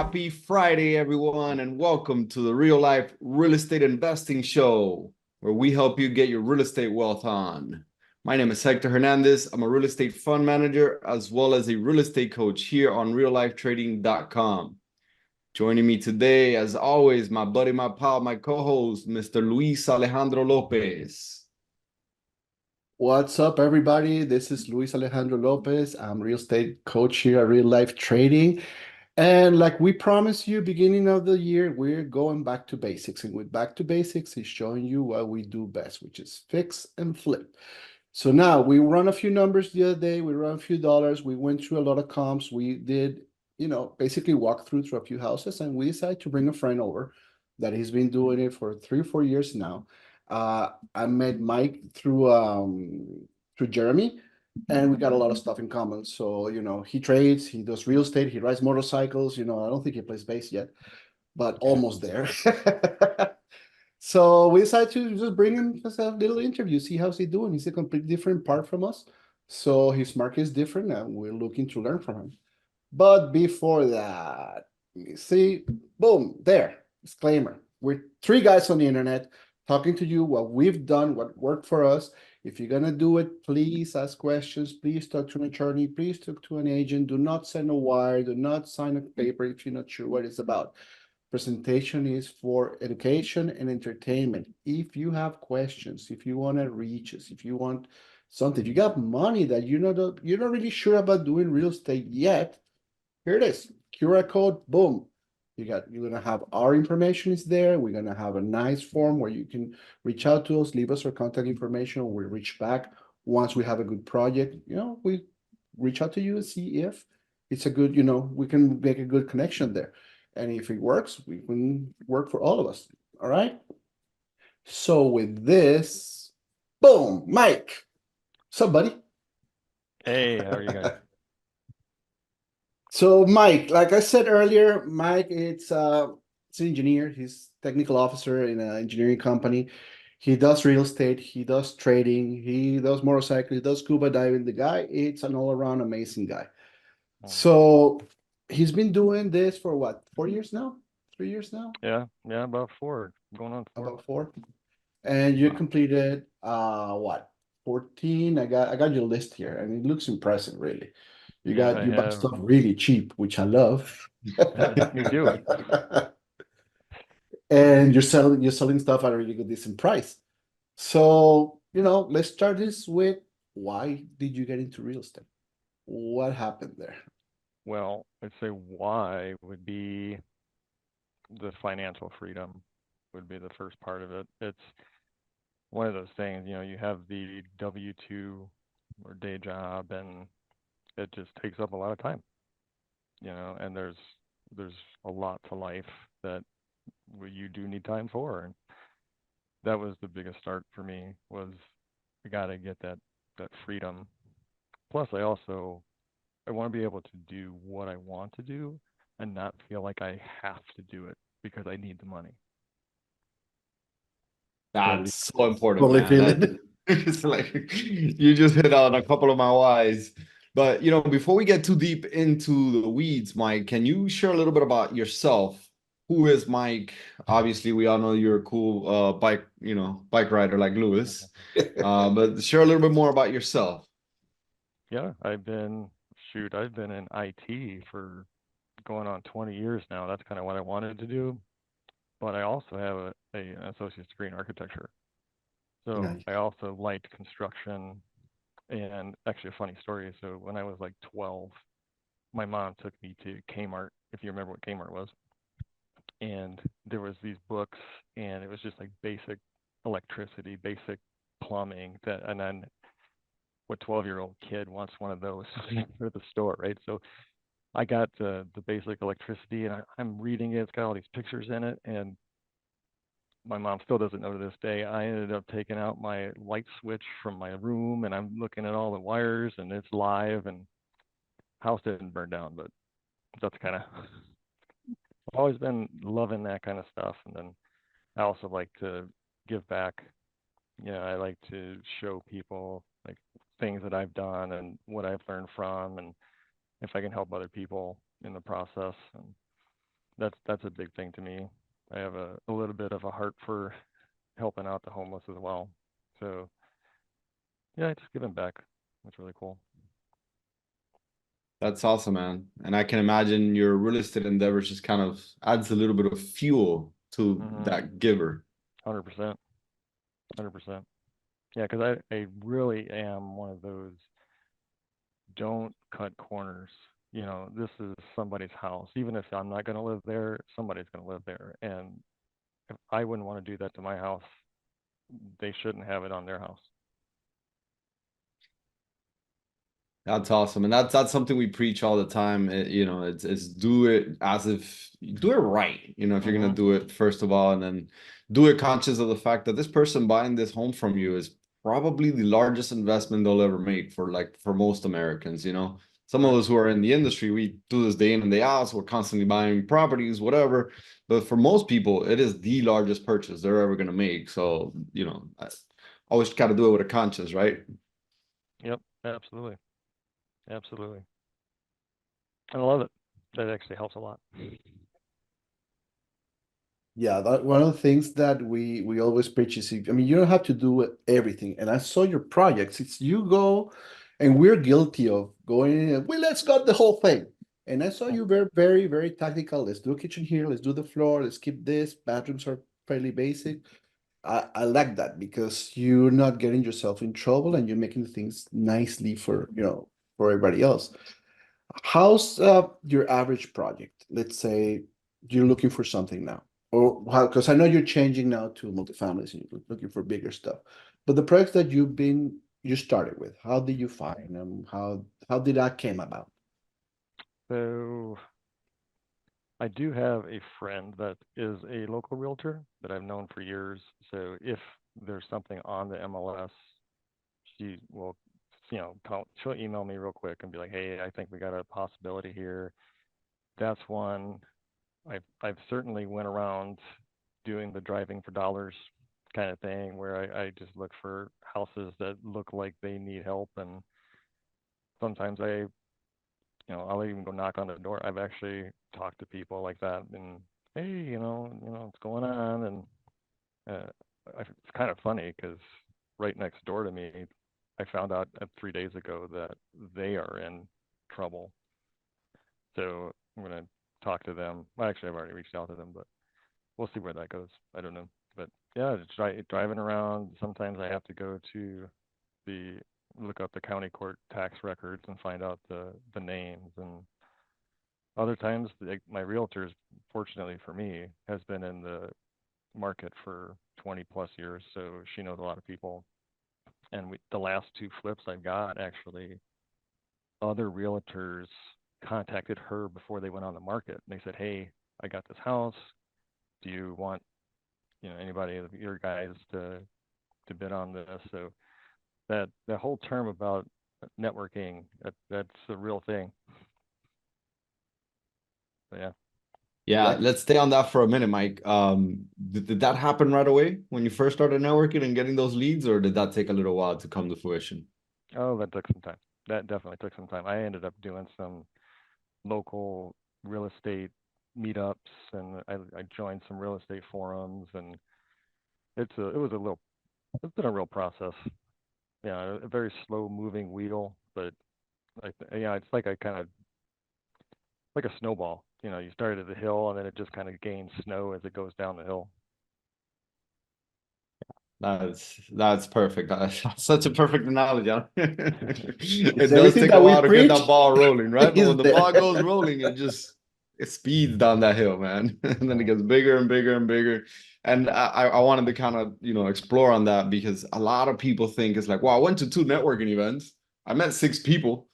Happy Friday, everyone, and welcome to the Real Life Real Estate Investing Show, where we help you get your real estate wealth on. My name is Hector Hernandez. I'm a real estate fund manager as well as a real estate coach here on reallifetrading.com. Joining me today, as always, my buddy, my pal, my co-host, Mr. Luis Alejandro Lopez. What's up, everybody? This is Luis Alejandro Lopez. I'm real estate coach here at Real Life Trading. And like we promised you, beginning of the year, we're going back to basics. And with back to basics is showing you what we do best, which is fix and flip. So now we run a few numbers the other day. We run a few dollars. We went through a lot of comps. We did, basically walk through a few houses, and we decided to bring a friend over that he's been doing it for 3 or 4 years now. I met Mike through Jeremy, and we got a lot of stuff in common. So, he trades, he does real estate, he rides motorcycles. I don't think he plays bass yet, but almost there. So we decided to just bring him just a little interview, see how's he doing. He's a completely different part from us. So his market is different, and we're looking to learn from him. But before that, you see, boom, there, disclaimer. We're three guys on the internet talking to you what we've done, what worked for us. If you're gonna do it, please ask questions. Please talk to an attorney. Please talk to an agent. Do not send a wire. Do not sign a paper if you're not sure what it's about. Presentation is for education and entertainment. If you have questions, if you want to reach us, if you want something, if you got money that you're not really sure about doing real estate yet, here it is. QR code, boom. You're gonna have our information is there. We're gonna have a nice form where you can reach out to us, leave us our contact information, and we reach back once we have a good project. We reach out to you and see if it's a good, we can make a good connection there. And if it works, we can work for all of us. All right. So with this, boom, Mike. Somebody. Hey, how are you guys? So Mike, like I said earlier, Mike, it's an engineer. He's technical officer in an engineering company. He does real estate. He does trading. He does motorcycle. He does scuba diving. The guy, it's an all-around amazing guy. So he's been doing this for what, 4 years now? 3 years now? Yeah, about four, going on four. About four. And you completed what? 14. I got your list here, and it looks impressive, really. You buy stuff really cheap, which I love. You do. And you're selling stuff at a really good decent price. So, let's start this with, why did you get into real estate? What happened there? Well, I'd say why would be the financial freedom would be the first part of it. It's one of those things, you have the W-2 or day job, and it just takes up a lot of time, and there's a lot to life that you do need time for. And that was the biggest start for me, was I got to get that freedom. Plus, I want to be able to do what I want to do and not feel like I have to do it because I need the money. That's so important, Totally feel man. it. It's like you just hit on a couple of my whys. But before we get too deep into the weeds, Mike, can you share a little bit about yourself? Who is Mike? Obviously, we all know you're a cool bike rider like Lewis. But share a little bit more about yourself. Yeah, I've been in IT for going on 20 years now. That's kind of what I wanted to do. But I also have an associate's degree in architecture. So Nice. I also liked construction. And actually, a funny story. So when I was like 12, my mom took me to Kmart, if you remember what Kmart was. And there was these books, and it was just like basic electricity, basic plumbing. And then what 12-year-old kid wants one of those for the store, right? So I got the basic electricity, and I'm reading it. It's got all these pictures in it, and my mom still doesn't know to this day. I ended up taking out my light switch from my room, and I'm looking at all the wires, and it's live, and house didn't burn down, but that's kind of I've always been loving that kind of stuff. And then I also like to give back. I like to show people like things that I've done and what I've learned from, and if I can help other people in the process. And That's a big thing to me. I have a little bit of a heart for helping out the homeless as well. So yeah, just giving back. That's really cool. That's awesome, man. And I can imagine your real estate endeavors just kind of adds a little bit of fuel to Mm-hmm. that giver. 100%. 100%. Yeah, because I really am one of those don't cut corners. You know, this is somebody's house. Even if I'm not going to live there, somebody's going to live there. And if I wouldn't want to do that to my house, they shouldn't have it on their house. That's awesome, and that's something we preach all the time. It's do it as if do it right. If you're gonna Mm-hmm. do it, first of all, and then do it conscious of the fact that this person buying this home from you is probably the largest investment they'll ever make for most Americans. Some of Right. us who are in the industry, we do this day in and day out, so we're constantly buying properties, whatever. But for most people, it is the largest purchase they're ever gonna make. So, I always got to do it with a conscience, right? Yep. Absolutely. Absolutely. I love it. That actually helps a lot. Yeah, one of the things that we always preach is, I mean, you don't have to do everything. And I saw your projects. It's you go, and we're guilty of going, well, let's got the whole thing. And I saw you very, very, very tactical. Let's do a kitchen here. Let's do the floor. Let's keep this. Bathrooms are fairly basic. I like that because you're not getting yourself in trouble and you're making things nicely for everybody else. How's your average project? Let's say you're looking for something now, or how? Because I know you're changing now to multifamilies and you're looking for bigger stuff. But the projects that you started with, how did you find them? How did that came about? So I do have a friend that is a local realtor that I've known for years. So if there's something on the MLS, she will, she'll email me real quick and be like, "Hey, I think we got a possibility here." That's one. I've certainly went around doing the driving for dollars kind of thing where I just look for houses that look like they need help, and sometimes I'll even go knock on the door. I've actually talked to people like that and, hey, what's going on? And uh, it's kind of funny because right next door to me, I found out 3 days ago that they are in trouble. So I'm gonna talk to them. Well, actually, I've already reached out to them, but we'll see where that goes. I don't know. But yeah, just driving around. Sometimes I have to go to the look up the county court tax records and find out the names. And other times, my realtors, fortunately for me, has been in the market for 20 plus years, so she knows a lot of people. And the last two flips I've got, actually, other realtors contacted her before they went on the market. And they said, "Hey, I got this house. Do you want anybody of your guys to bid on this?" So that whole term about networking, that's a real thing. But yeah. Yeah, Yeah, let's stay on that for a minute, Mike. Did that happen right away when you first started networking and getting those leads, or did that take a little while to come to fruition? Oh, that took some time. That definitely took some time. I ended up doing some local real estate meetups, and I joined some real estate forums, and it's been a real process. Yeah, a very slow moving wheel, but yeah, it's like I kind of like a snowball. You start at the hill, and then it just kind of gains snow as it goes down the hill. That's perfect. That's such a perfect analogy. Huh? it's It does everything take a that we while to get that preach ball rolling, right? But is when the there. ball goes rolling, it speeds down that hill, man. And then it gets bigger and bigger and bigger. And I wanted to kind of, explore on that because a lot of people think it's like, wow, I went to two networking events. I met six people.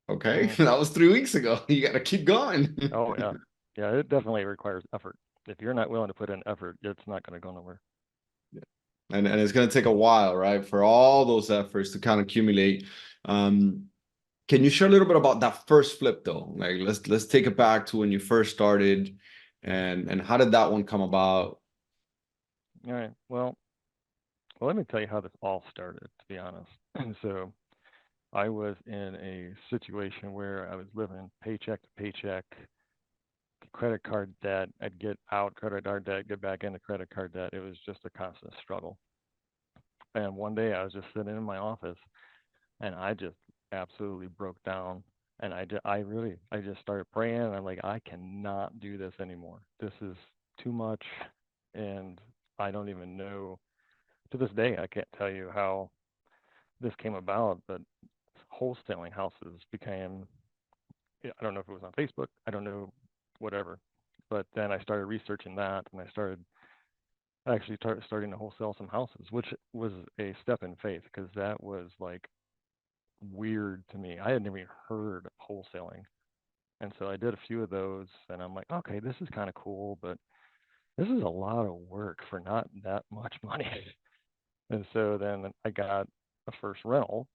Okay, Mm. that was 3 weeks ago. You got to keep going. Oh yeah, yeah. It definitely requires effort. If you're not willing to put in effort, it's not going to go nowhere. And it's going to take a while, right, for all those efforts to kind of accumulate. Um, can you share a little bit about that first flip though? Like let's take it back to when you first started and how did that one come about? All right. Well, let me tell you how this all started, to be honest. And so I was in a situation where I was living paycheck to paycheck, credit card debt. I'd get out credit card debt, get back into credit card debt. It was just a constant struggle. And one day I was just sitting in my office and I just absolutely broke down. And I just started praying. And I'm like, I cannot do this anymore. This is too much. And I don't even know, to this day, I can't tell you how this came about, but wholesaling houses became, I don't know if it was on Facebook, I don't know, whatever. But then I started researching that, and I started actually starting to wholesale some houses, which was a step in faith, because that was like weird to me. I had never even heard of wholesaling. And so I did a few of those, and I'm like, okay, this is kind of cool, but this is a lot of work for not that much money. And so then I got a first rental,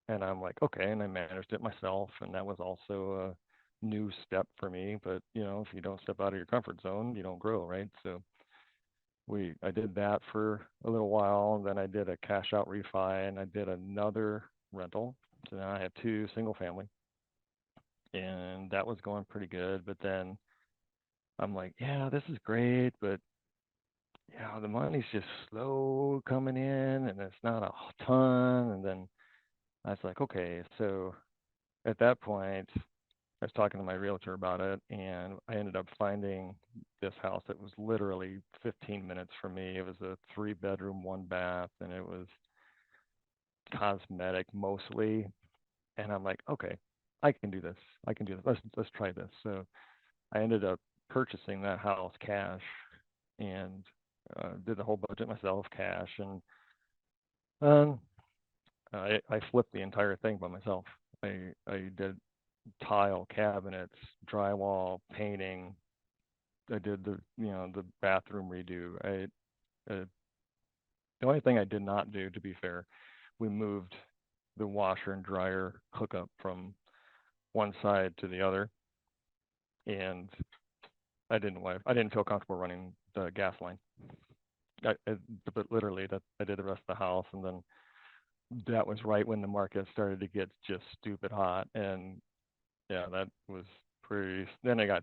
and I'm like, okay, and I managed it myself, and that was also a new step for me. But if you don't step out of your comfort zone, you don't grow, right? So I did that for a little while, and then I did a cash out refi, and I did another rental. So now I have 2 single family, and that was going pretty good. But then I'm like, yeah, this is great, but the money's just slow coming in, and it's not a ton. And then I was like, okay, so at that point, I was talking to my realtor about it, and I ended up finding this house that was literally 15 minutes from me. It was a 3-bedroom, 1-bath, and it was cosmetic mostly. And I'm like, okay, I can do this. I can do this. Let's try this. So I ended up purchasing that house cash, and did the whole budget myself, cash, and um, I flipped the entire thing by myself. I did tile cabinets, drywall, painting. I did the bathroom redo. The only thing I did not do, to be fair, we moved the washer and dryer hookup from one side to the other, and I didn't feel comfortable running the gas line. But literally, that I did the rest of the house, and then that was right when the market started to get just stupid hot, and that was pretty. Then I got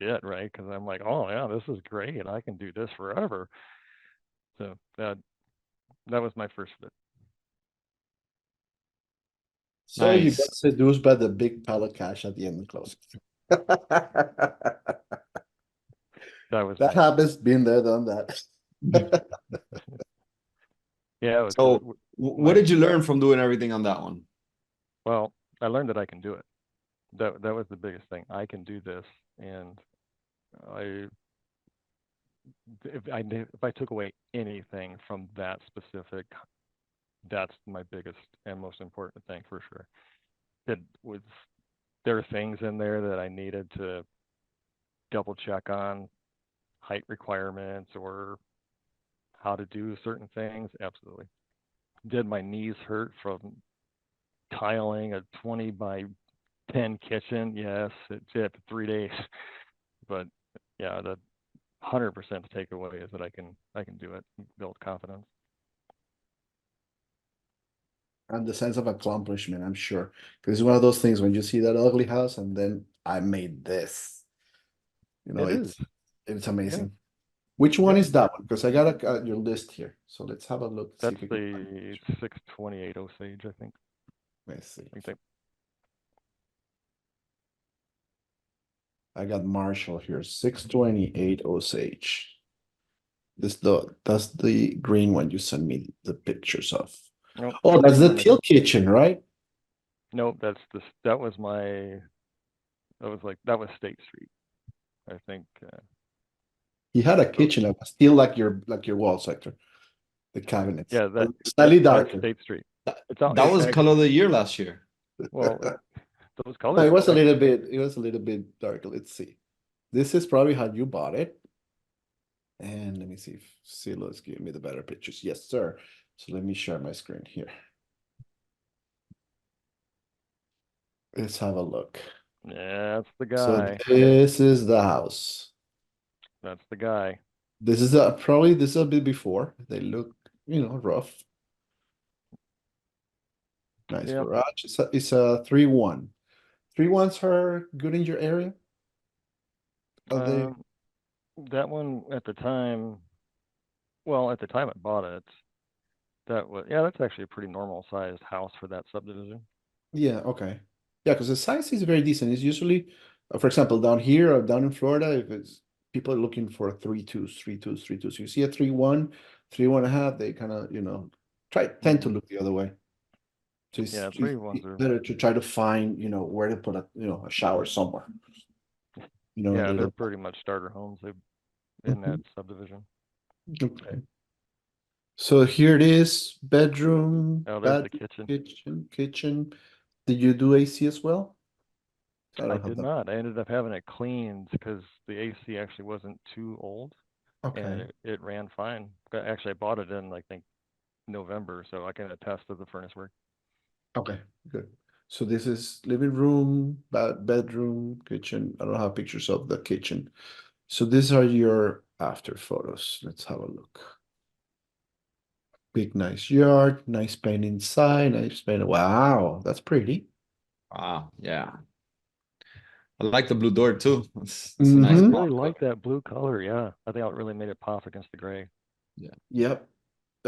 bit, right, because I'm like, oh yeah, this is great. I can do this forever. So that was my first bit. So you got Nice. seduced by the big pile of cash at the end of the closing. That was That happens, been there, done that. yeah. It was So, because what did you learn from doing everything on that one? well, I learned that I can do it. That was the biggest thing. I can do this, and I if I took away anything from that specific, that's my biggest and most important thing for sure. It was There are things in there that I needed to double check on, height requirements or how to do certain things. Absolutely. Did my knees hurt from tiling a 20 by 10 kitchen? Yes, it did for 3 days. But yeah, the 100% takeaway is that I can do it, build confidence. And the sense of accomplishment, I'm sure. Because it's one of those things when you see that ugly house and then I made this. It is. It's Yeah. amazing. Which one Yeah. is that one? Because I got your list here. So let's have a look. See That's if we can find the it. 628 Osage, I think. Let's see. I think. I got Marshall here. 628 Osage. That's the green one you sent me the pictures of. Nope, Oh, that's the one teal kitchen, right? Nope, that was State Street. I think. He had a So kitchen that was still like your wall sector, the cabinets, yeah, but slightly that's darker. State Street. That was color of the year last year. Well, those No, colors. it was a little bit. It was a little bit darker. Let's see. This is probably how you bought it. And let me see if Silo's giving me the better pictures. Yes, sir. So let me share my screen here. Let's have a look. Yeah, that's the So guy. this is the house. That's the guy. This is probably this is a bit before. They look, rough. Nice Yep. garage. It's a 3-1. 3-1s are good in your area? Are they? That one at the time, well, at the time I bought it, that's actually a pretty normal sized house for that subdivision. Yeah, okay. Yeah, because the size is very decent. It's usually, for example, down here or down in Florida, if it's people are looking for 3.2s, 3.2s, 3.2s. You see a 3.1, 3.5, they kind of, tend to Mhm. look the other way. So Yeah, it's 3 ones are, better to try to find, where to put a shower somewhere. A yeah, they're little. pretty much starter homes in that Mhm. subdivision. Okay. So here it is, bedroom, Oh, there's the bath, kitchen. kitchen. Did you do AC as well? I I don't have did that. not. I ended up having it cleaned because the AC actually wasn't too old and Okay. it ran fine. Actually, I bought it in, I think, November, so I can attest to the furnace work. Okay, good. So this is living room, bedroom, kitchen. I don't have pictures of the kitchen. So these are your after photos. Let's have a look. Big nice yard, nice paint inside, nice paint. Wow, that's pretty. Wow, yeah. I like the blue door too. It's a I nice Mm-hmm. really pop up. like that blue color. Yeah, I think it really made it pop against the gray. Yeah. Yep.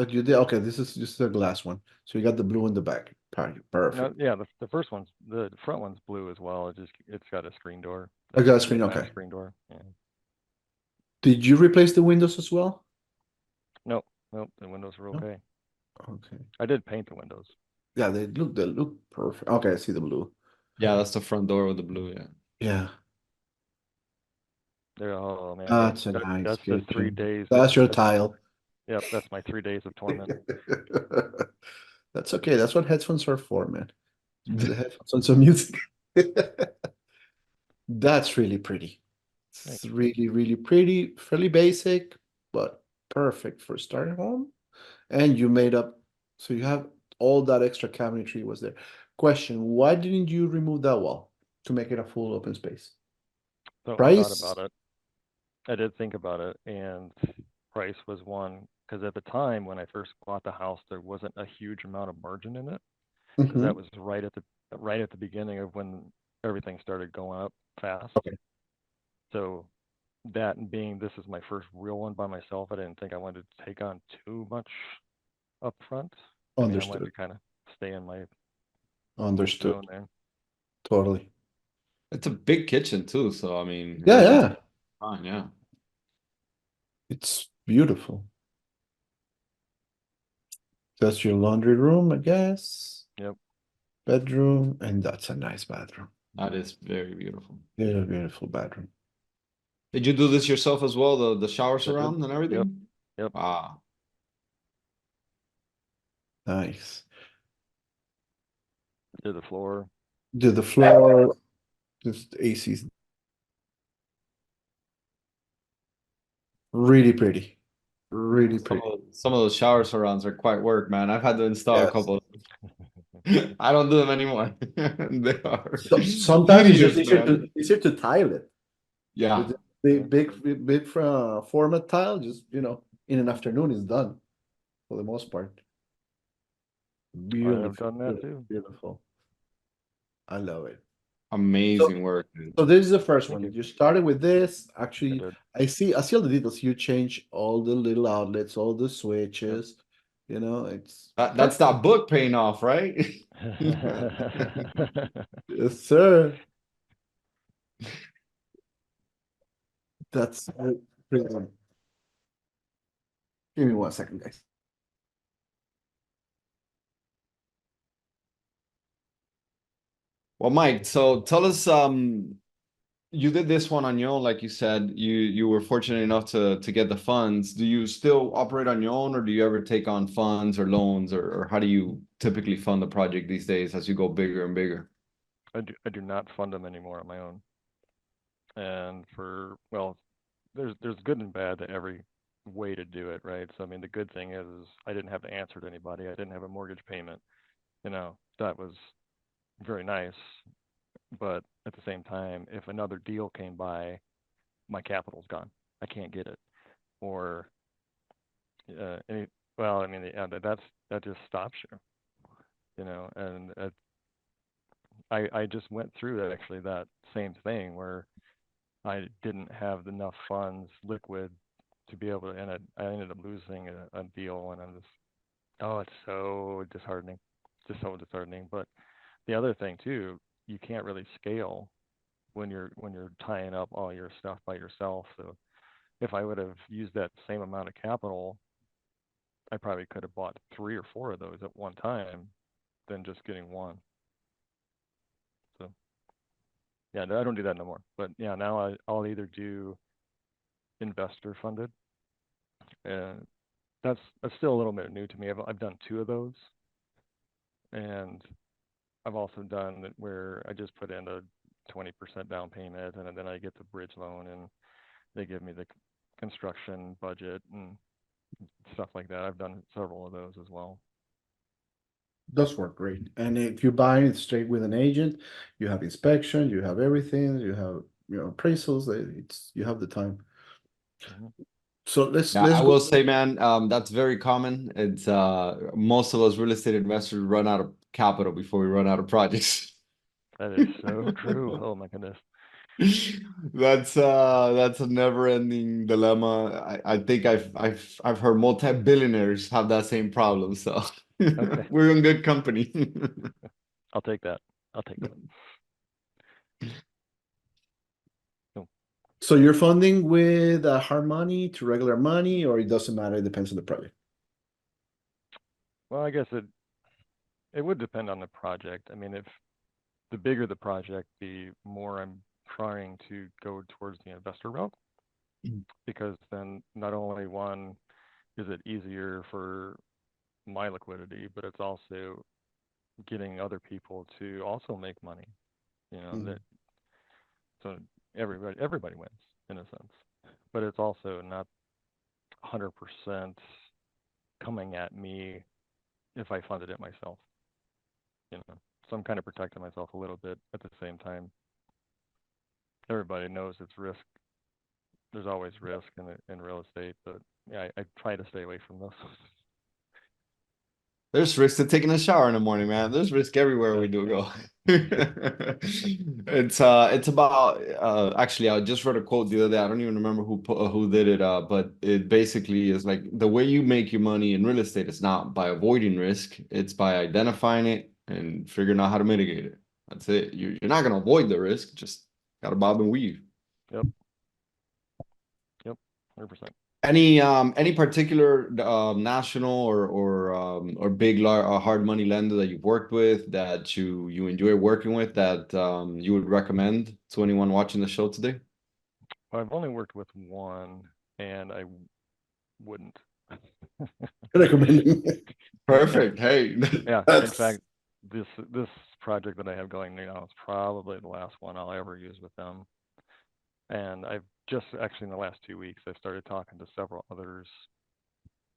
You did okay. This is just the glass one. So you got the blue in the back. No, Perfect. yeah, the first one's the front one's blue as well. It's got a screen door, I a got a screen. glass Okay. screen door. Yeah. Did you replace the windows as well? Nope, nope. The windows were No. okay. Okay. I did paint the windows. Yeah, they look perfect. Okay, I see the blue. Yeah, that's the front door with the blue, yeah. Yeah. Oh man, That's a nice that's the three kitchen. days of That's your that's tile. yep, that's my 3 days of torment. That's okay. That's what headphones are for, man. Put the headphones on some music. That's really pretty. It's Thanks. really, really pretty, fairly basic, but perfect for starting home. And you made up, so you have all that extra cabinetry was there. Question, why didn't you remove that wall to make it a full open space? So I thought Price? about it. I did think about it, and price was one because at the time when I first bought the house, there wasn't a huge amount of margin in it because Hmm. that was right at the beginning of when everything started going up fast. Okay, So that and being this is my first real one by myself, I didn't think I wanted to take on too much up front. I mean, I wanted understood. to kind of stay in my Understood. zone there. Totally. It's a big kitchen too, so I mean Yeah, everything's yeah. fine, yeah. It's beautiful. That's your laundry room, I guess. Yep, Bedroom, and that's a nice bathroom. That is very beautiful. Beautiful, beautiful bedroom. Did you do this yourself as well, the shower I did. surround and Yep, everything? yep. Wow. Nice. Did the floor. Did the floor, just AC's really pretty. Really pretty. Some of those shower surrounds are quite work, man. I've had to install a Yes. couple. I don't do them anymore. They are So sometimes it's just tedious, easier man. to tile it with Yeah. the Yeah. big format tile. Just in an afternoon is done for the most part. I have Beautiful, done that beautiful, too. beautiful. I love it. So Amazing work, dude. so this is the first Thank one. you. You started with this. I Actually, did. I see all the details. You change all the little outlets, all the Yep. switches. It's That's perfect. that book paying off, right? Yes, sir. That's brilliant. Give me 1 second, guys. Well, Mike, so tell us, you did this one on your own, like you said. You were fortunate enough to get the funds. Do you still operate on your own, or do you ever take on funds or loans, or how do you typically fund the project these days as you go bigger and bigger? I do not fund them anymore on my own. And well, there's good and bad to every way to do it, right? So I mean, the good thing is I didn't have to answer to anybody. I didn't have a mortgage payment. That was very nice. But at the same time, if another deal came by, my capital's gone. I can't get it. Or any, well, I mean, yeah, that just stops you. And I just went through that actually that same thing where I didn't have enough funds liquid to be able to, and I ended up losing a deal, and I'm just, oh, it's so disheartening, just so disheartening. But the other thing too, you can't really scale when you're tying up all your stuff by yourself. So if I would have used that same amount of capital, I probably could have bought 3 or 4 of those at one time than just getting one. So yeah, I don't do that no more. But yeah, now I'll either do investor funded, and that's still a little bit new to me. I've done 2 of those, and I've also done it where I just put in a 20% down payment, and then I get the bridge loan, and they give me the construction budget and stuff like that. I've done several of those as well. Does work great. And if you buy it straight with an agent, you have inspection, you have everything, you have appraisals. It's you have the time. Mhm. So let's Yeah, I go. will say, man, that's very common. It's most of us real estate investors run out of capital before we run out of projects. That is so true. Oh my goodness. That's a never-ending dilemma. I think I've heard multi-billionaires have that same problem, so Okay, we're in good company. I'll take that. I'll take that. Cool. So you're funding with hard money to regular money, or it doesn't matter, it depends on the project. Well, I guess it would depend on the project. I mean, if the bigger the project, the more I'm trying to go towards the investor route, because then not only one is it easier for my liquidity, but it's also getting other people to also make money. You know, Mhm. that so everybody wins in a sense. But it's also not 100% coming at me if I funded it myself. You know, so I'm kind of protecting myself a little bit at the same time. Everybody knows it's risk. There's always risk in real estate, but yeah, I try to stay away from those. There's risk to taking a shower in the morning, man. There's risk everywhere we do go. It's about actually I just read a quote the other day. I don't even remember who did it but it basically is like the way you make your money in real estate is not by avoiding risk, it's by identifying it and figuring out how to mitigate it. That's it. You're not gonna avoid the risk, just gotta bob and weave. Yep, yep, 100%. Any particular national or big hard money lender that you've worked with that you enjoy working with that you would recommend to anyone watching the show today? Well, I've only worked with one, and I wouldn't. Recommending. Perfect. Hey, Yeah, in that's fact, this project that I have going now is probably the last one I'll ever use with them. And I've just actually in the last 2 weeks I've started talking to several others,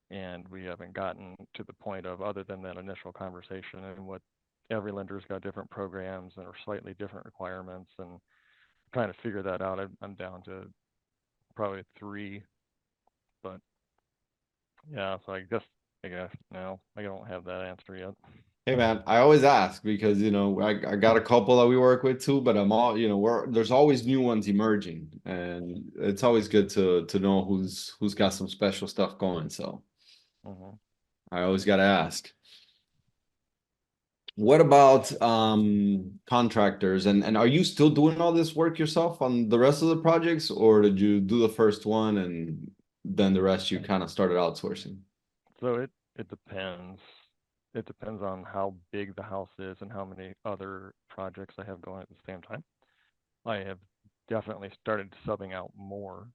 and we haven't gotten to the point of other than that initial conversation and what every lender's got different programs and are slightly different requirements, and trying to figure that out. I'm down to probably 3, but yeah, so I guess no, I don't have that answer yet. hey man, I always ask because I got a couple that we work with too, but I'm all there's always new ones emerging, and it's always good to know who's got some special stuff going. So Hmm. I always gotta ask. What about contractors and are you still doing all this work yourself on the rest of the projects, or did you do the first one and then the rest you kind of started outsourcing? So it depends. It depends on how big the house is and how many other projects I have going at the same time. I have definitely started subbing out more,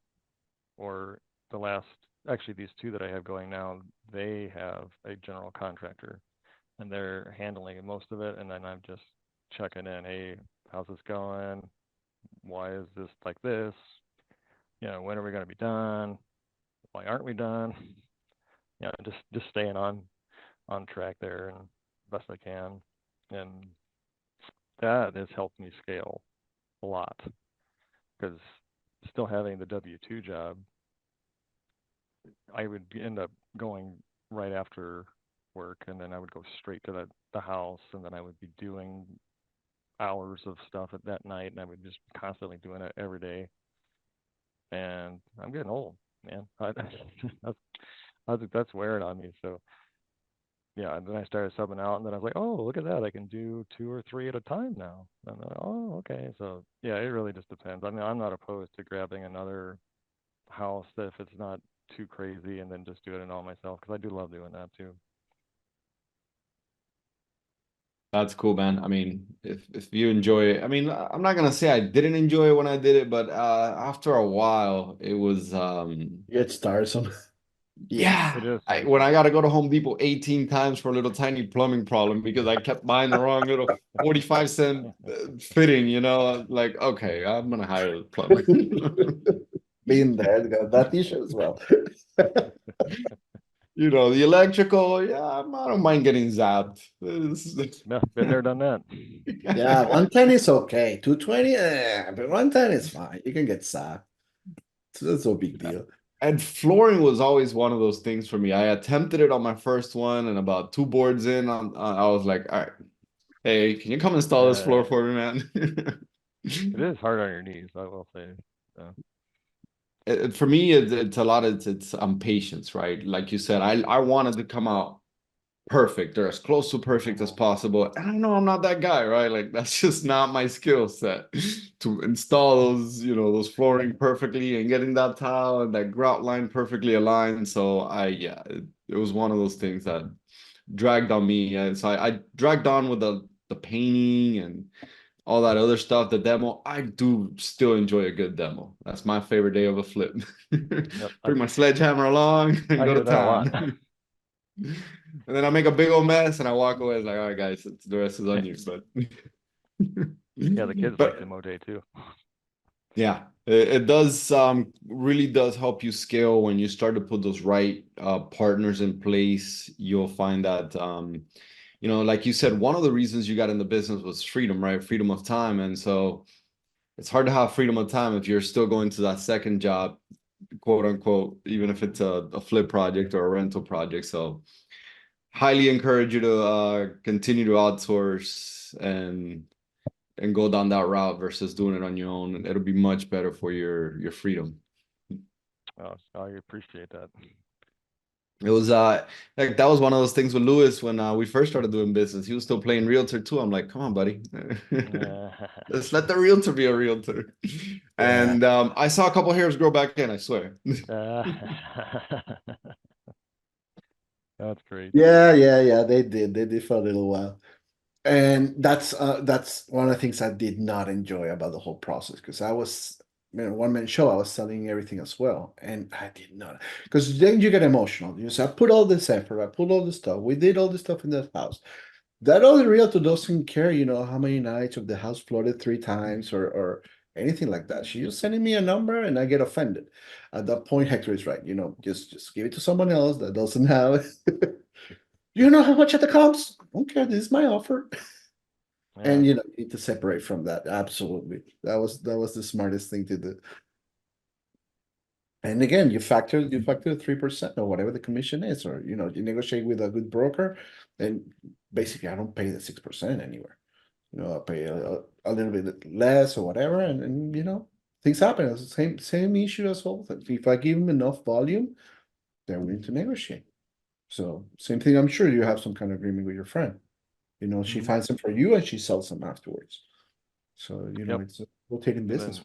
or the last, actually these 2 that I have going now, they have a general contractor and they're handling most of it, and then I'm just checking in. Hey, how's this going? Why is this like this? When are we going to be done? Why aren't we done? Just staying on track there and best I can, and that has helped me scale a lot because still having the W-2 job, I would end up going right after work, and then I would go straight to the house, and then I would be doing hours of stuff at that night, and I would just constantly doing it every day. and I'm getting old, man. That's wearing on me. So yeah, and then I started subbing out, and then I was like, oh, look at that, I can do 2 or 3 at a time now. And I'm like, oh, okay. So yeah, it really just depends. I mean, I'm not opposed to grabbing another house if it's not too crazy, and then just doing it all myself, because I do love doing that too. That's cool, man. I mean, if you enjoy it, I mean, I'm not gonna say I didn't enjoy it when I did it, but after a while, it was Get tiresome. yeah. It is When I tiresome. gotta go to Home Depot 18 times for a little tiny plumbing problem because I kept buying the wrong little 45-cent fitting, like, okay, I'm gonna hire a plumber. Been there, got that issue as well. The electrical, yeah, I don't mind getting zapped. Yeah, been there, done that. Yeah, 110 is okay. 220, but 110 is fine. You can get sacked. So that's no big deal. And flooring was always one of those things for me. I attempted it on my first one, and about 2 boards in, I was like, all right, hey, can you come install this floor Uh, for me, man? it is hard on your knees, I will say. So, For me, it's a lot of it's patience, right? Like you said, I wanted to come out perfect or as close to perfect as possible. And I know I'm not that guy, right? Like that's just not my skill set to install those flooring perfectly and getting that tile and that grout line perfectly aligned. So yeah, it was one of those things that dragged on me. And so I dragged on with the painting and all that other stuff, the demo. I do still enjoy a good demo. That's my favorite day of a flip. yep, Bring my sledgehammer along and I go hear to that a lot. town. And then I make a big old mess and I walk away. It's like, all right, guys, the rest is on you. Yeah, the kids like But the Moj too. yeah, it does really does help you scale when you start to put those right partners in place. You'll find that like you said, one of the reasons you got in the business was freedom, right? Freedom of time. And so it's hard to have freedom of time if you're still going to that second job, quote unquote, even if it's a flip project or a rental project. So highly encourage you to continue to outsource and go down that route versus doing it on your own. And it'll be much better for your freedom. Oh, I appreciate that. It was like that was one of those things with Lewis when we first started doing business. He was still playing realtor too. I'm like, come on, buddy. Let's let the realtor be a realtor. Yeah. And I saw a couple hairs grow back in, I swear. That's great. Yeah. They did. They did for a little while. And that's one of the things I did not enjoy about the whole process because I was one man show. I was selling everything as well, and I did not because then you get emotional. You say, I put all this effort, I put all this stuff. We did all this stuff in that house. That other realtor doesn't care, how many nights of the house flooded 3 times or anything like that. She's just sending me a number, and I get offended. At that point, Hector is right. Just give it to someone else that doesn't have. You know how much it costs? Okay, this is my offer. Yeah. And you need to separate from that. Absolutely. That was the smartest thing to do. And again, you factor 3% or whatever the commission is, or you negotiate with a good broker, and basically I don't pay the 6% anywhere. I pay a little bit less or whatever, and things happen. It's the same issue as well. If I give them enough volume, they're willing to negotiate. So same thing, I'm sure you have some kind of agreement with your friend. She Mhm. finds them for you and she sells them afterwards. So, Yep. it's a rotating And business.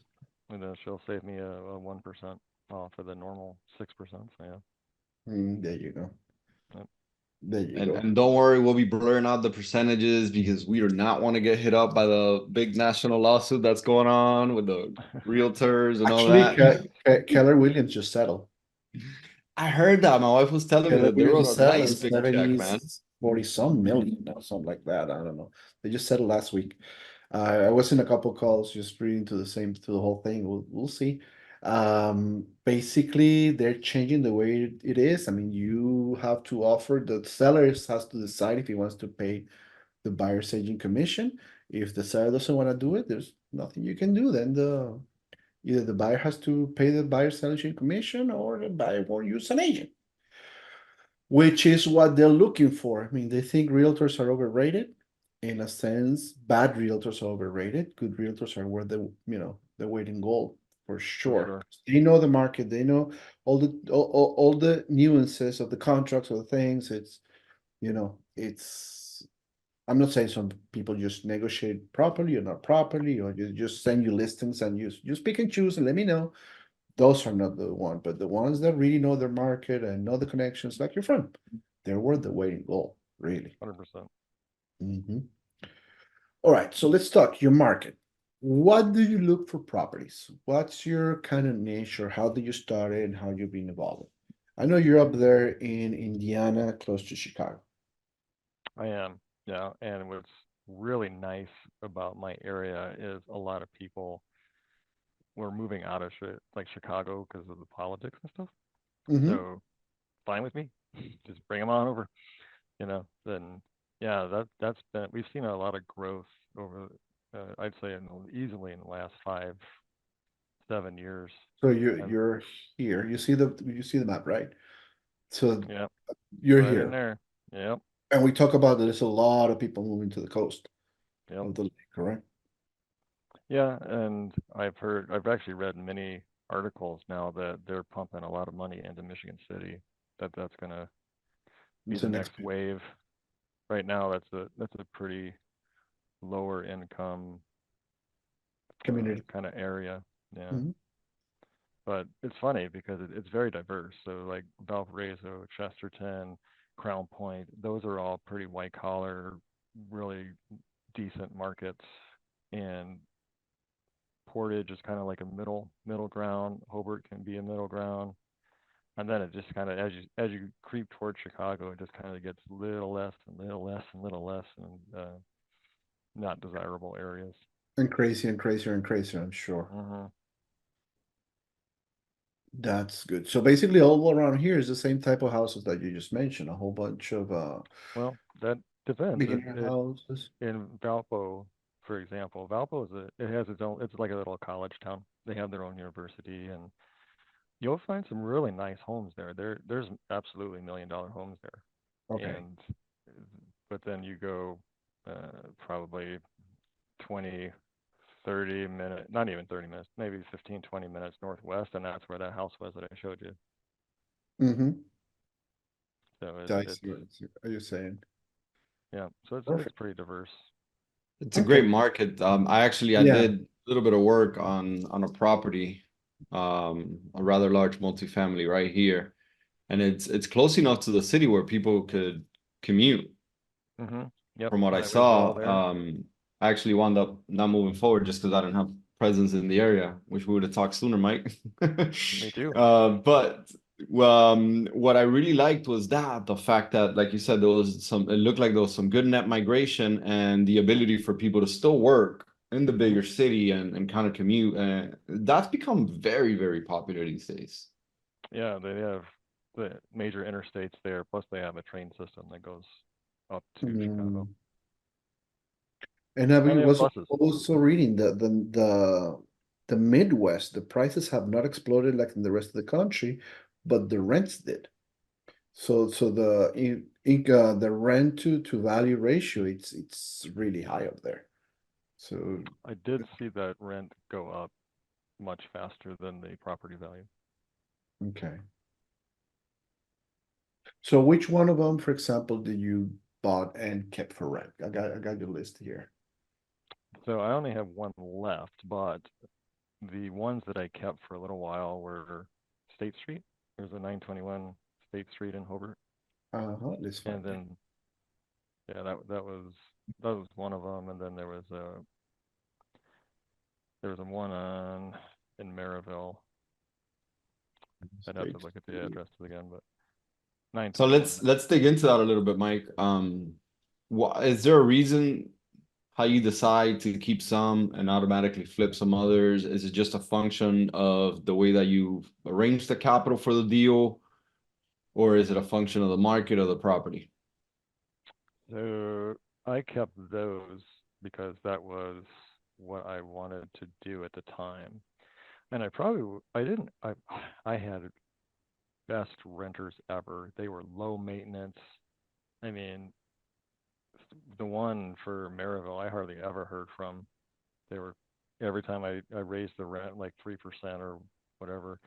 then she'll save me a 1% off for the normal 6%. So yeah. There you go. Yep. There you And go. and don't worry, we'll be blurring out the percentages because we do not want to get hit up by the big national lawsuit that's going on with the realtors and all Actually, that. Keller Williams just settled. I heard that. My wife was telling me Keller that they Williams wrote just a settled nice and big check, man. 40 some million or something like that. I don't know. They just settled last week. I was in a couple calls just reading to the whole thing. We'll see. Basically, they're changing the way it is. I mean, you have to offer the sellers has to decide if he wants to pay the buyer's agent commission. If the seller doesn't want to do it, there's nothing you can do. Then either the buyer has to pay the buyer's agent commission or the buyer will use an agent, which is what they're looking for. I mean, they think realtors are overrated. In a sense, bad realtors are overrated. Good realtors are where the weight in gold for for sure. sure. They know the market, they know all the nuances of the contracts or the things. It's, it's, I'm not saying some people just negotiate properly or not properly, or you just send you listings and you pick and choose and let me know. Those are not the one, but the ones that really know their market and know the connections, like your friend, they're worth the wait and go, really. 100%. Mhm. All right, so let's talk your market. What do you look for properties? What's your kind of niche, or how did you start it and how you've been evolving? I know you're up there in Indiana, close to Chicago. I am, yeah. And what's really nice about my area is a lot of people were moving out of like Chicago because of the politics and stuff. Hmm. So fine with me. Just bring them on over, Then yeah, that's been we've seen a lot of growth over I'd say easily in the last 5, 7 years. So you're And you're here. You see the map, right? So yeah, you're right in here, there. Yep, and we talk about that there's a lot of people moving to the coast yep. of the lake, correct? Yeah, and I've actually read many articles now that they're pumping a lot of money into Michigan City, that's gonna be It's the the next next wave. Right now, that's a pretty lower income community. kind of area. Yeah, Mhm. but it's funny because it's very diverse. So like Valparaiso, Chesterton, Crown Point, those are all pretty white collar, really decent markets. And Portage is kind of like a middle ground. Hobart can be a middle ground. And then it just kind of as you creep towards Chicago, it just kind of gets little less and little less and little less and not desirable areas. And crazy and crazier and crazier, I'm sure. Hmm. That's good. So basically all around here is the same type of houses that you just mentioned, a whole bunch of Well, that depends. beginner houses. In Valpo, for example, Valpo it has its own. It's like a little college town. They have their own university, and you'll find some really nice homes there. There's absolutely $1 million homes there, Okay. and but then you go probably 20, 30 minutes, not even 30 minutes, maybe 15, 20 minutes northwest, and that's where that house was that I showed you. Mm-hmm. So I it's see what you're saying. yeah, so it's Perfect. pretty diverse. It's a Okay. great market. I Yeah. did a little bit of work on a property, a rather large multifamily right here, and it's close enough to the city where people could commute. Hmm. Yep, From what I highways are all saw, there. I actually wound up not moving forward just because I didn't have presence in the area. Wish we would have talked sooner, Mike. Me too. But what I really liked was that the fact that, like you said, it looked like there was some good net migration and the ability for people to still work in the Hmm. bigger city and kind of commute. And that's become very, very popular these days. Yeah, they have the major interstates there, plus they have a train system that goes up to Chicago, Mm. And I and they have was buses. also reading that the Midwest, the prices have not exploded like in the rest of the country, but the rents did. So the rent to value ratio, it's really high up there. So I did see that rent go up much faster than the property value. okay. So which one of them, for example, did you bought and kept for rent? I got your list here. So I only have one left, but the ones that I kept for a little while were State Street. There's a 921 State Street in Hobart, Uh-huh, let's find and it. then yeah, that was one of them, and then there was a one on in Maryville. I'd have to State look at the Street. addresses again, but So 921. let's dig into that a little bit, Mike. Is there a reason how you decide to keep some and automatically flip some others? Is it just a function of the way that you arrange the capital for the deal, or is it a function of the market or the property? So I kept those because that was what I wanted to do at the time. And I didn't, I had best renters ever. They were low maintenance. I mean, the one for Maryville, I hardly ever heard from. They were every time I raised the rent like 3% or whatever,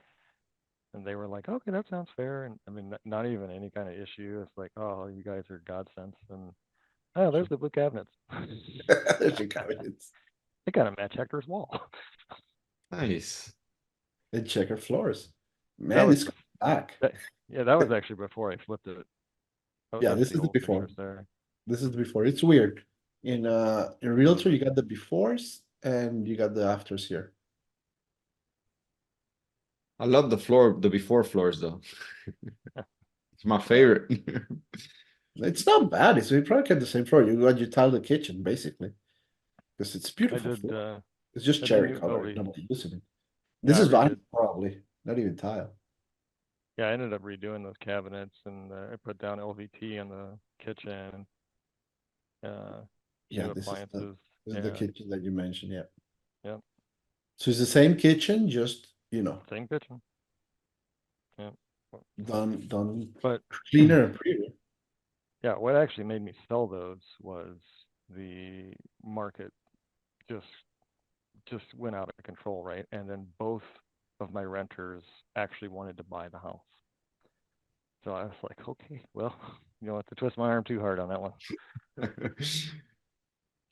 and they were like, okay, that sounds fair. And I mean, not even any kind of issue. It's like, oh, you guys are godsends. And oh, there's the blue cabinets. There's your cabinets. They got to match Hector's wall. Nice. And checker floors. That Man, was it's back. yeah, that was actually before I flipped it. Oh, Yeah, that's this the is the old before. pictures there. This is the before. It's weird. In Realtor, you got the befores and you got the afters here. I love the before floors though. It's my favorite. It's not bad. You probably get the same floor. You tile the kitchen basically because it's I beautiful did. floor. It's just I did cherry new color. LV. Nobody using it. Yeah, This I is vinyl redid. probably, not even tile. Yeah, I ended up redoing those cabinets, and I put down LVT in the kitchen. Uh, Yeah, New this is the appliances. this is the Yeah, kitchen that you mentioned. Yeah. yeah, So it's the same kitchen, just same kitchen. Yeah, done but cleaner and prettier. yeah, what actually made me sell those was the market just just went out of control, right? And then both of my renters actually wanted to buy the house. So I was like, okay, well, you don't have to twist my arm too hard on that one.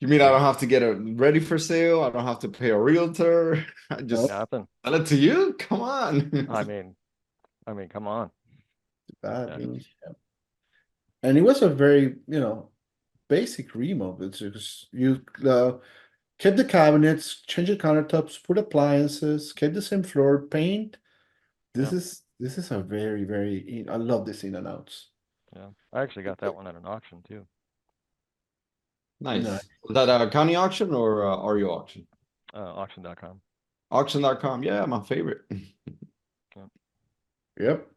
You mean I don't Yeah, have to get it ready for sale? I don't have to pay a realtor? I just Nope, nothing. sell it to you? Come on. I mean, come on. bad Yeah, news. Yeah. And it was a very, basic remodel. It's just you kept the cabinets, changed the countertops, put appliances, kept the same floor, paint. This yeah, is a very, very I love this in and outs. yeah. I actually got that one at an auction too. No. Nice. Was that a county auction or REO auction? Auction.com. Auction.com. Yeah, my favorite. Yeah. Yep.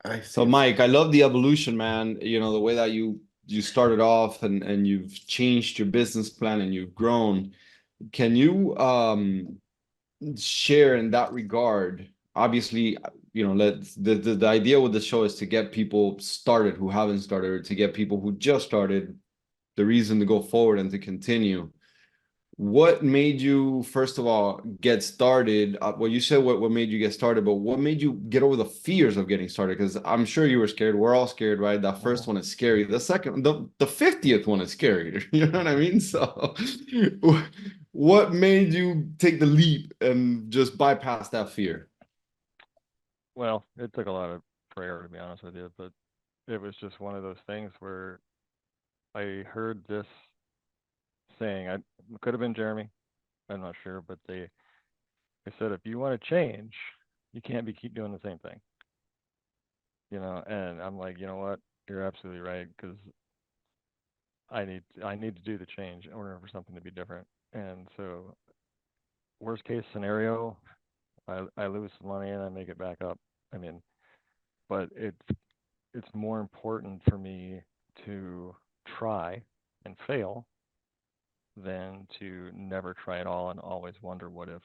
I see So it. Mike, I love the evolution, man. You know, the way that you started off and you've changed your business plan and you've grown. Can you share in that regard? Obviously, let's the idea with the show is to get people started who haven't started, or to get people who just started the reason to go forward and to continue. What made you, first of all, get started? Well, you said what made you get started, but what made you get over the fears of getting started? Because I'm sure you were scared. We're all scared, right? That first one is scary. The second, the 50th one is scary. You know what I mean? So, what made you take the leap and just bypass that fear? Well, it took a lot of prayer to be honest with you, but it was just one of those things where I heard this saying. I could have been Jeremy. I'm not sure, but they said if you want to change, you can't keep doing the same thing. And I'm like, you know what? You're absolutely right, because I need to do the change in order for something to be different. And so, worst case scenario, I lose some money and I make it back up. I mean, but it's more important for me to try and fail than to never try at all and always wonder what if.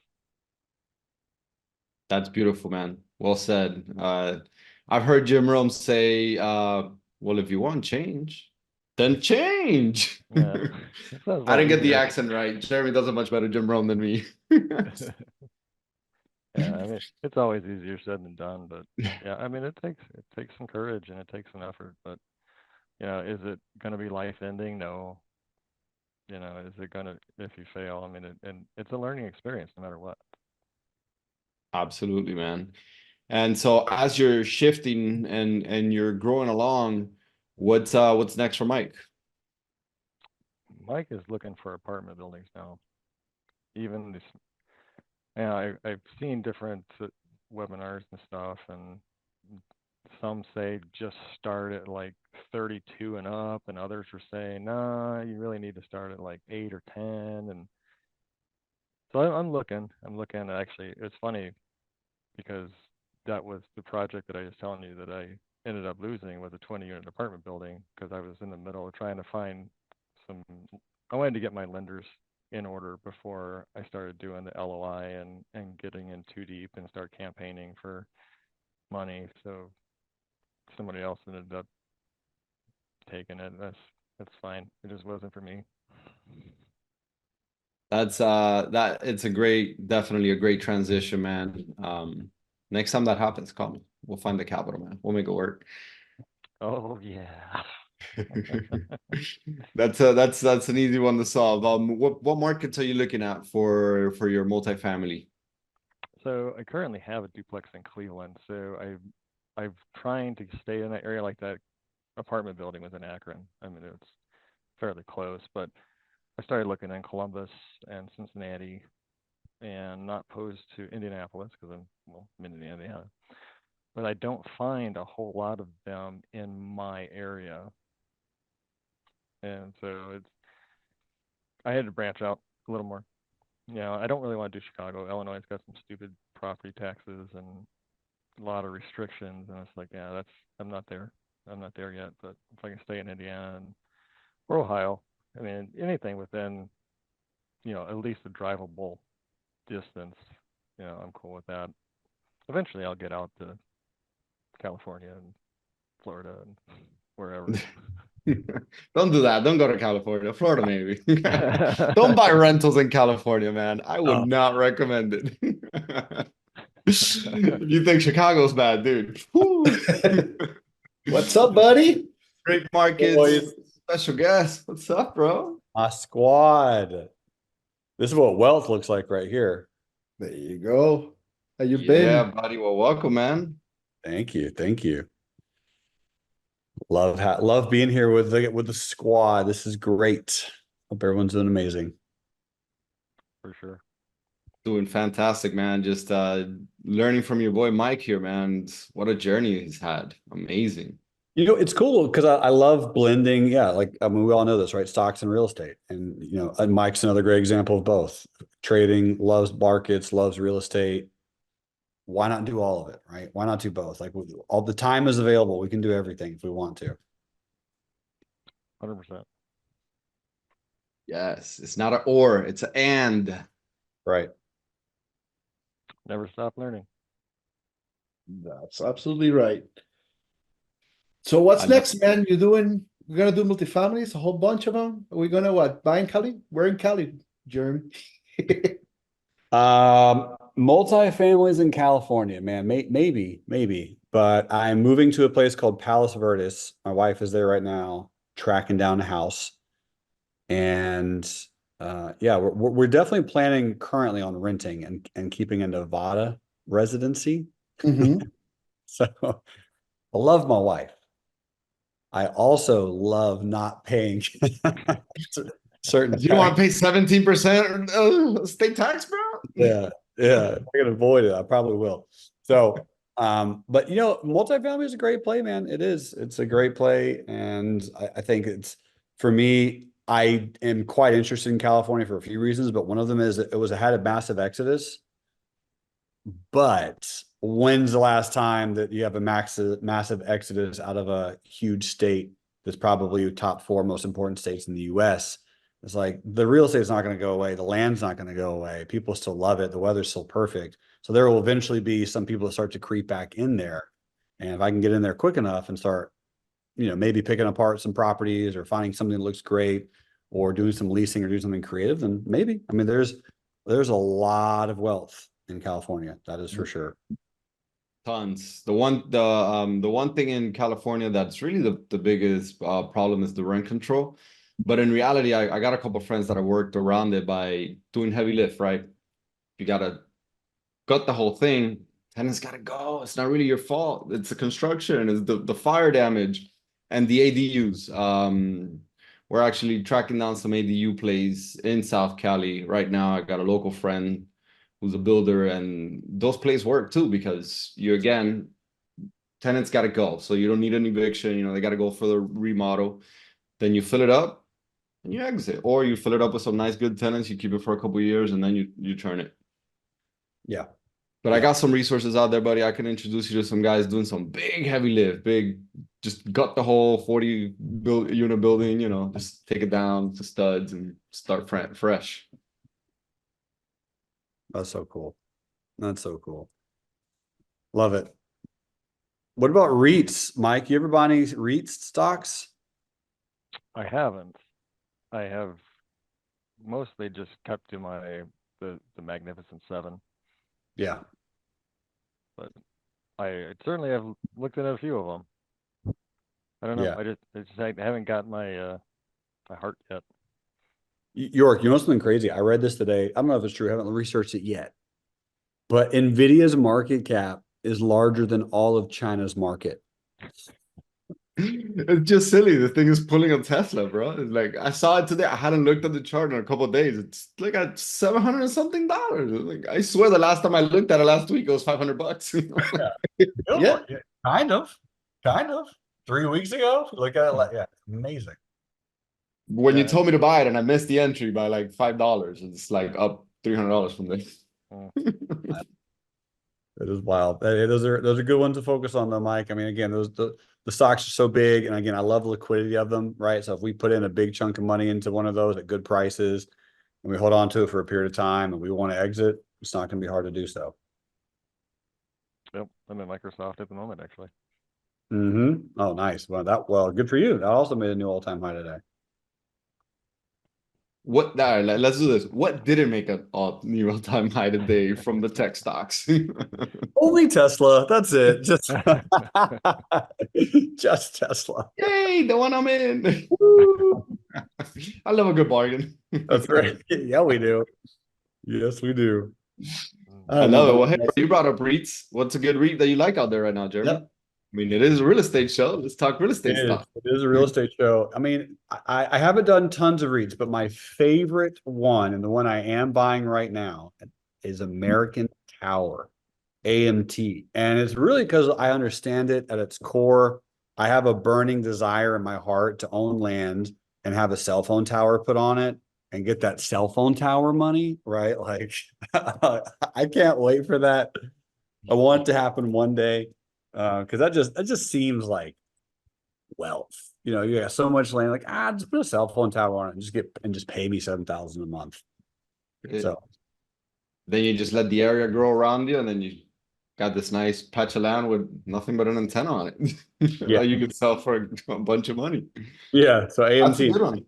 That's beautiful, man. Well said. I've heard Jim Rome say, well, if you want change, then change. Yeah, it sounds a I lot didn't get the easier. accent right. Jeremy does a much better Jim Rome than me. Yeah, I mean, it's always easier said than done, but yeah, I mean, it takes some courage and it takes some effort, but is it going to be life ending? No. Is it going to, if you fail? I mean, and it's a learning experience no matter what. Absolutely, man. And so as you're shifting and you're growing along, what's next for Mike? Mike is looking for apartment buildings now. Even this, yeah, I've seen different webinars and stuff, and some say just start at like 32 and up, and others are saying, nah, you really need to start at like 8 or 10. And so I'm looking. Actually, it's funny because that was the project that I was telling you that I ended up losing, was a 20-unit apartment building, because I was in the middle of trying to find some. I wanted to get my lenders in order before I started doing the LOI and getting in too deep and start campaigning for money. So somebody else ended up taking it. That's fine. It just wasn't for me. That's it's definitely a great transition, man. Next time that happens, call me. We'll find the capital, man. We'll make it work. Oh yeah. That's an easy one to solve. What markets are you looking at for your multifamily? So I currently have a duplex in Cleveland. So I'm trying to stay in that area, like that apartment building was in Akron. I mean, it's fairly close, but I started looking in Columbus and Cincinnati, and not opposed to Indianapolis because I'm in Indiana. But I don't find a whole lot of them in my area, and so I had to branch out a little more. I don't really want to do Chicago. Illinois has got some stupid property taxes and a lot of restrictions, and it's like, yeah, I'm not there. I'm not there yet. But if I can stay in Indiana or Ohio, I mean, anything within, at least a drivable distance, I'm cool with that. Eventually, I'll get out to California and Florida and wherever. Don't do that. Don't go to California. Florida, maybe. Don't buy rentals in California, man. I would Oh. not recommend it. You think Chicago's bad, dude. What's up, buddy? Great markets, Boys. special guest. What's up, bro? My squad. This is what wealth looks like right here. There you go. How you Yeah, been? buddy. Well, welcome, man. Thank you. Thank you. Love being here with the squad. This is great. Hope everyone's doing amazing. For sure. Doing fantastic, man. Just learning from your boy Mike here, man. What a journey he's had. Amazing. It's cool because I love blending. Yeah, like I mean, we all know this, right? Stocks and real estate, and Mike's another great example of both. Trading, loves markets, loves real estate. Why not do all of it, right? Why not do both? Like all the time is available. We can do everything if we want to. 100%. Yes, it's not an or, it's an and. Right. Never stop learning. That's absolutely right. So what's I next, man? We're gonna do multifamilies, a whole bunch of them. Are we gonna buy in Cali? We're in Cali, Jeremy. Multifamilies in California, man. Maybe. But I'm moving to a place called Palos Verdes. My wife is there right now, tracking down a house. And yeah, we're definitely planning currently on renting and keeping a Nevada residency. Mhm. So I love my wife. I also love not paying certain. You don't want to pay 17% state tax, bro? Yeah. If I can avoid it, I probably will. So, but multifamily is a great play, man. It is. It's a great play, and I think it's for me. I am quite interested in California for a few reasons, but one of them is it had a massive exodus. But when's the last time that you have a massive exodus out of a huge state that's probably top 4 most important states in the US? It's like the real estate's not going to go away. The land's not going to go away. People still love it. The weather's still perfect. So there will eventually be some people that start to creep back in there. And if I can get in there quick enough and start, maybe picking apart some properties or finding something that looks great or doing some leasing or doing something creative, then maybe. I mean, there's a lot of wealth in California. That is for sure. Tons. The one thing in California that's really the biggest problem is the rent control. But in reality, I got a couple of friends that have worked around it by doing heavy lift, right? You gotta gut the whole thing. Tenants gotta go. It's not really your fault. It's the construction, it's the fire damage and the ADUs. We're actually tracking down some ADU plays in South Cali right now. I got a local friend who's a builder, and those plays work too because tenants got to go, so you don't need an eviction. They got to go for the remodel. Then you fill it up and you exit, or you fill it up with some nice good tenants. You keep it for a couple of years and then you turn it. Yeah. But I got some resources out there, buddy. I can introduce you to some guys doing some big heavy lift, just gut the whole 40 unit building, just take it down to studs and start fresh. That's so cool. That's so cool. Love it. What about REITs, Mike? You ever buy any REITs stocks? I haven't. I have mostly just kept to the Magnificent Seven, Yeah. but I certainly have looked at a few of them. I don't know. Yeah. I haven't got my heart yet. York, you know something crazy? I read this today. I don't know if it's true. I haven't researched it yet. But Nvidia's market cap is larger than all of China's market. It's just silly. The thing is pulling on Tesla, bro. It's like I saw it today. I hadn't looked at the chart in a couple of days. It's like at 700 and something dollars. Like I swear the last time I looked at it last week, it was $500. Yeah. Kind of. 3 weeks ago, look at it. Yeah, amazing. When you Yeah. told me to buy it and I missed the entry by like $5, it's like up $300 from this. It is wild. Those are good ones to focus on, though, Mike. I mean, again, the stocks are so big, and again, I love the liquidity of them, right? So if we put in a big chunk of money into one of those at good prices, and we hold on to it for a period of time, and we want to exit, it's not going to be hard to do so. Yep, I'm in Microsoft at the moment, actually. Oh, nice. Well, good for you. That also made a new all-time high today. All right, let's do this. What didn't make an new all-time high today from the tech stocks? Only Tesla. That's it. Just just Tesla. Yay, the one I'm in. I love a good bargain. That's right. Yeah, we do. Yes, we do. I love it. Well, hey, you brought up REITs. What's a good REIT that you like out there right now, Jeremy? Yep. I mean, it is a real estate show. Let's talk real estate stuff. It is a real estate show. I mean, I haven't done tons of REITs, but my favorite one, and the one I am buying right now, is American Tower, AMT. And it's really because I understand it at its core. I have a burning desire in my heart to own land and have a cell phone tower put on it and get that cell phone tower money, right? Like, I can't wait for that. I want it to happen one day. Because that just seems like wealth. You know, you got so much land, like just put a cell phone tower on it and just pay me $7,000 a month. So then you just let the area grow around you, and then you got this nice patch of land with nothing but an antenna on it. Yeah, you could sell for a bunch of money. Yeah, so AMT. That's a good one.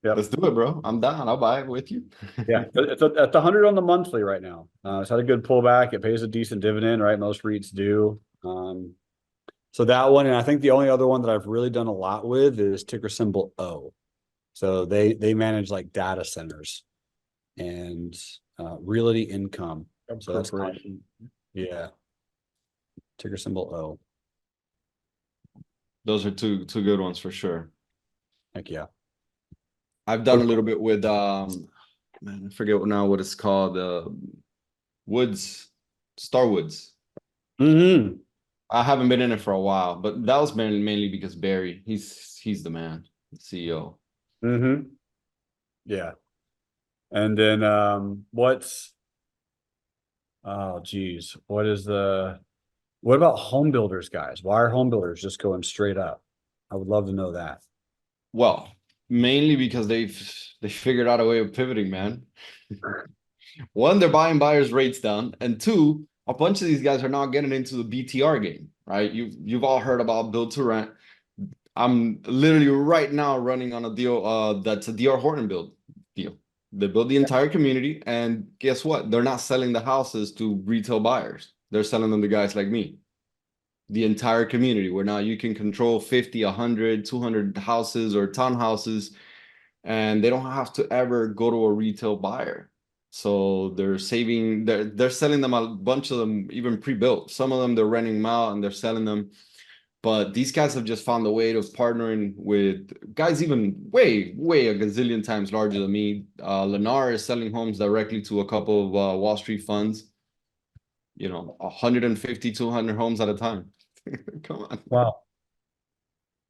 Yep. Let's do it, bro. I'm down. I'll buy it with you. Yeah, it's at 100 on the monthly right now. It's had a good pullback. It pays a decent dividend, right? Most REITs do. So that one, and I think the only other one that I've really done a lot with is ticker symbol O. So they manage like data centers and realty income. So that's yeah. Ticker symbol O. Those are two good ones for sure. Heck yeah. I've done a little bit with man, I forget now what it's called. Starwoods. I haven't been in it for a while, but that was mainly because Barry, he's the man, the CEO. Yeah. And then what about home builders, guys? Why are home builders just going straight up? I would love to know that. Well, mainly because they figured out a way of pivoting, man. One, they're buying buyers' rates down, and two, a bunch of these guys are now getting into the BTR game, right? You've all heard about build to rent. I'm literally right now running on a deal that's a DR Horton build deal. They build the entire community, and guess what? They're not selling the houses to retail buyers. They're selling them to guys like me. The entire community, where now you can control 50, 100, 200 houses or townhouses, and they don't have to ever go to a retail buyer. So they're selling them, a bunch of them even pre-built. Some of them they're renting them out and they're selling them. But these guys have just found a way of partnering with guys even way a gazillion times larger than me. Lennar is selling homes directly to a couple of Wall Street funds. 150, 200 homes at a time. Come on.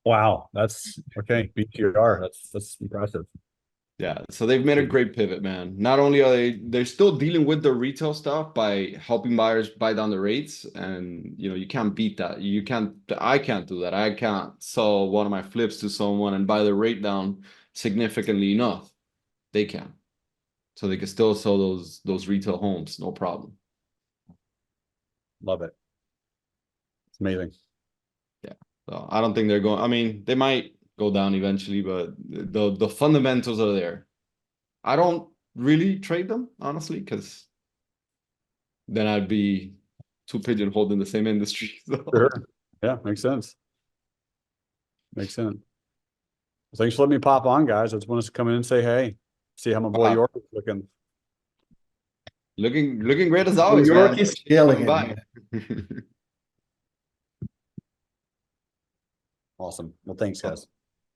Wow. That's okay. BTR. That's impressive. Yeah, so they've made a great pivot, man. Not only are they're still dealing with the retail stuff by helping buyers buy down the rates, and you can't beat that. I can't do that. I can't sell one of my flips to someone and buy the rate down significantly enough. They can. So they can still sell those retail homes, no problem. Love it. It's amazing. Yeah. So I don't think they're going. I mean, they might go down eventually, but the fundamentals are there. I don't really trade them, honestly, because then I'd be too pigeonholed in the same industry. So. Sure. Yeah, makes sense. Makes sense. Thanks for letting me pop on, guys. I just wanted to come in and say hey, see how my boy Wow. York is looking. Looking great as New always, York man. is killing Coming it. by. Awesome. Well, thanks, guys.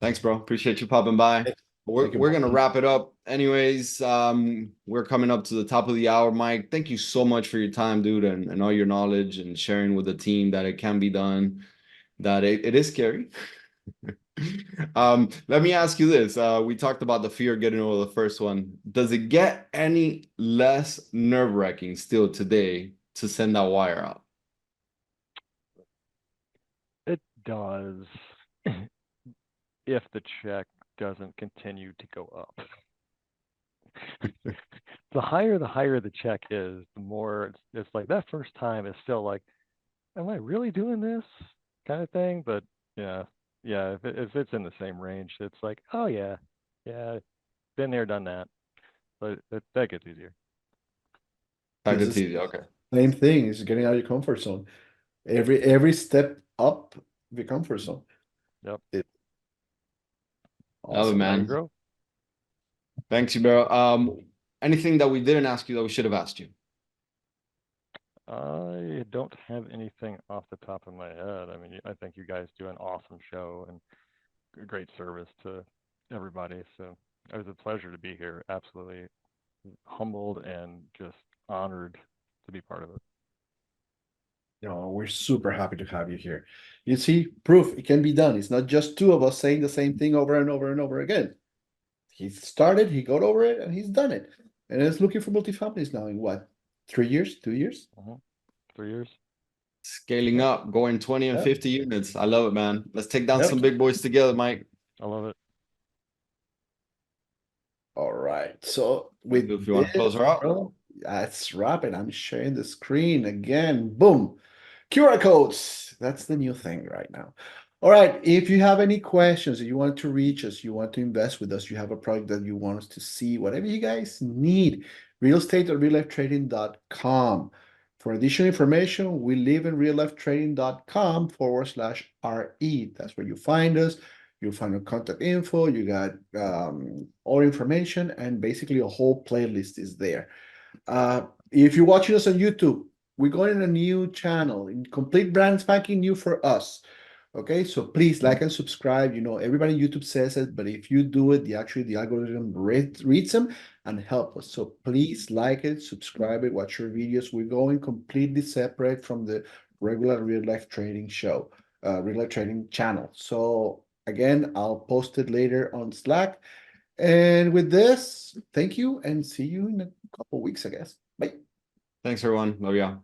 Thanks, bro. Appreciate you popping by. We're Thank you, we're Mike. gonna wrap it up. Anyways, we're coming up to the top of the hour, Mike. Thank you so much for your time, dude, and all your knowledge and sharing with the team that it can be done, that it is scary. Let me ask you this. We talked about the fear of getting over the first one. Does it get any less nerve-wracking still today to send that wire out? It does. If the check doesn't continue to go up. The higher the check is, the more it's like that first time is still like, am I really doing this kind of thing? But yeah, if it's in the same range, it's like, oh yeah, been there, done that. But that gets easier. That This gets is easy. Okay. same thing. Is getting out of your comfort zone. Every step up the comfort zone. Yep. Love it, Awesome. How you man. grow. Thanks, you, bro. Anything that we didn't ask you that we should have asked you? I don't have anything off the top of my head. I mean, I think you guys do an awesome show and great service to everybody. So it was a pleasure to be here. Absolutely humbled and just honored to be part of it. We're super happy to have you here. You see, proof it can be done. It's not just two of us saying the same thing over and over and over again. He started, he got over it, and he's done it. And is looking for multifamilies now in what, 3 years, 2 years? 3 years. Scaling up, going 20 and Yeah. 50 units. I love it, man. Let's take down Yep. some big boys together, Mike. I love it. All right. So with If you want to close her out. bro, that's wrapping. I'm sharing the screen again. Boom. QR codes. That's the new thing right now. All right. If you have any questions, if you want to reach us, you want to invest with us, you have a product that you want us to see, whatever you guys need, realestate or reallifetrading.com. For additional information, we live in reallifetrading.com/RE. That's where you find us. You'll find our contact info. You got all information, and basically a whole playlist is there. If you're watching us on YouTube, we're going in a new channel, in complete brand spanking new for us. Okay, so please like and subscribe. Everybody on YouTube says it, but if you do it, the algorithm reads them and help us. So please like it, subscribe it, watch your videos. We're going completely separate from the regular real life trading show, real life trading channel. So again, I'll post it later on Slack. And with this, thank you and see you in a couple weeks, I guess. Bye. Thanks, everyone. Love y'all.